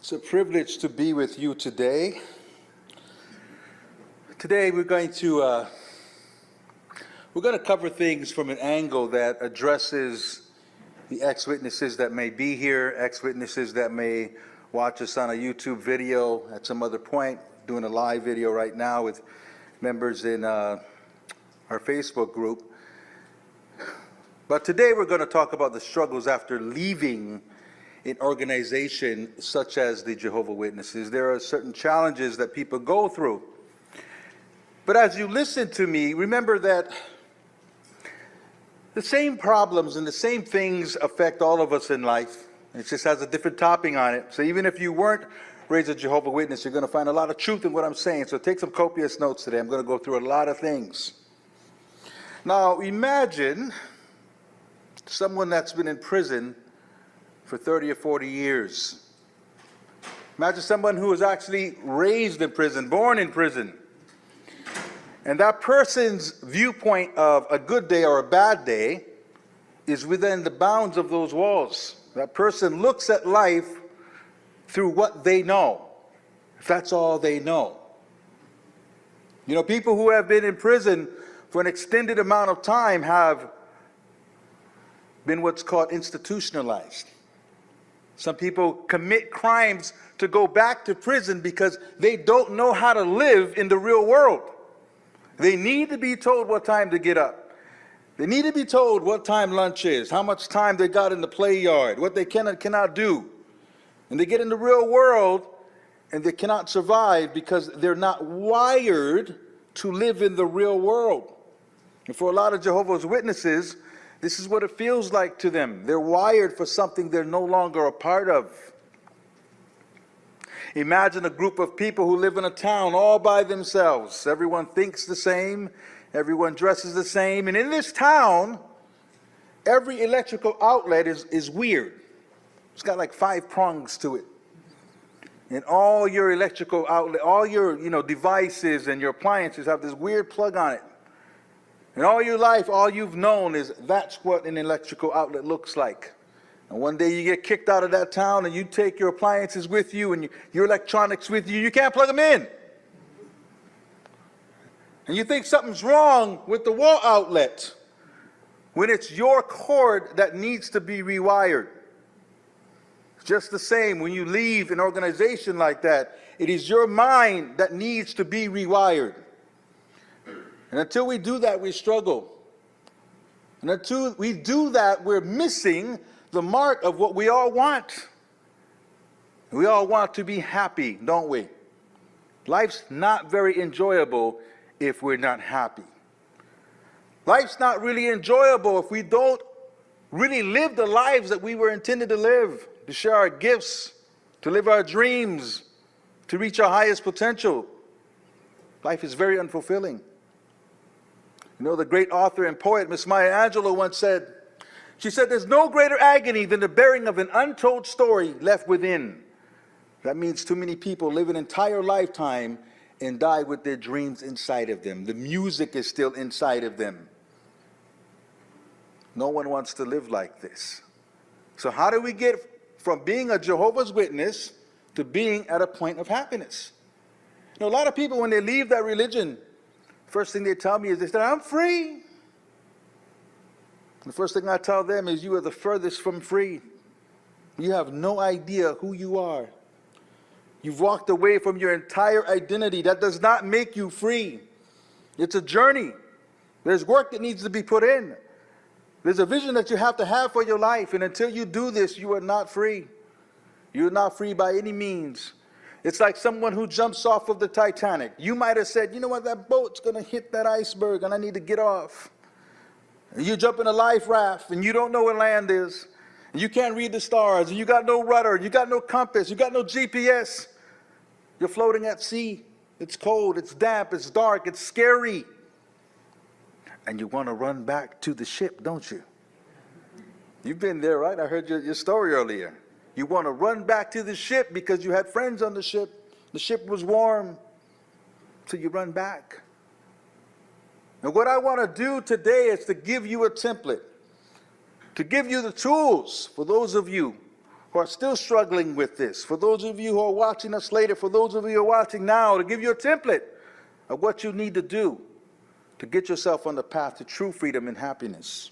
It's a privilege to be with you today. Today we're going to cover things from an angle that addresses the ex-witnesses that may be here, ex-witnesses that may watch us on a YouTube video at some other point, doing a live video right now with members in our Facebook group. But today we're going to talk about the struggles after leaving an organization such as the Jehovah's Witnesses. There are certain challenges that people go through. But as you listen to me, remember that the same problems and the same things affect all of us in life. It just has a different topping on it. So even if you weren't raised a Jehovah's Witness, you're going to find a lot of truth in what I'm saying. So take some copious notes today. I'm going to go through a lot of things. Now imagine someone that's been in prison for 30 or 40 years. Imagine someone who was actually raised in prison, born in prison. And that person's viewpoint of a good day or a bad day is within the bounds of those walls. That person looks at life through what they know, if that's all they know. You know, people who have been in prison for an extended amount of time have been what's called institutionalized. Some people commit crimes to go back to prison because they don't know how to live in the real world. They need to be told what time to get up. They need to be told what time lunch is, how much time they got in the play yard, what they can and cannot do. And they get in the real world and they cannot survive because they're not wired to live in the real world. And for a lot of Jehovah's Witnesses, this is what it feels like to them. They're wired for something they're no longer a part of. Imagine a group of people who live in a town all by themselves. Everyone thinks the same. Everyone dresses the same. And in this town, every electrical outlet is weird. It's got like 5 prongs to it. And all your electrical outlet, all your devices and your appliances have this weird plug on it. And all your life, all you've known is that's what an electrical outlet looks like. And one day you get kicked out of that town and you take your appliances with you and your electronics with you. You can't plug them in. And you think something's wrong with the wall outlet when it's your cord that needs to be rewired. Just the same, when you leave an organization like that, it is your mind that needs to be rewired. And until we do that, we struggle. And until we do that, we're missing the mark of what we all want. We all want to be happy, don't we? Life's not very enjoyable if we're not happy. Life's not really enjoyable if we don't really live the lives that we were intended to live, to share our gifts, to live our dreams, to reach our highest potential. Life is very unfulfilling. You know, the great author and poet, Miss Maya Angelou, once said, she said, there's no greater agony than the bearing of an untold story left within. That means too many people live an entire lifetime and die with their dreams inside of them. The music is still inside of them. No one wants to live like this. So how do we get from being a Jehovah's Witness to being at a point of happiness? You know, a lot of people, when they leave that religion, first thing they tell me is they say, I'm free. The first thing I tell them is you are the furthest from free. You have no idea who you are. You've walked away from your entire identity. That does not make you free. It's a journey. There's work that needs to be put in. There's a vision that you have to have for your life. And until you do this, you are not free. You are not free by any means. It's like someone who jumps off of the Titanic. You might have said, you know what, that boat's going to hit that iceberg and I need to get off. And you jump in a life raft and you don't know where land is. And you can't read the stars and you got no rudder, you got no compass, you got no GPS. You're floating at sea. It's cold, it's damp, it's dark, it's scary. And you want to run back to the ship, don't you? You've been there, right? I heard your story earlier. You want to run back to the ship because you had friends on the ship. The ship was warm. So you run back. And what I want to do today is to give you a template, to give you the tools for those of you who are still struggling with this, for those of you who are watching us later, for those of you who are watching now, to give you a template of what you need to do to get yourself on the path to true freedom and happiness.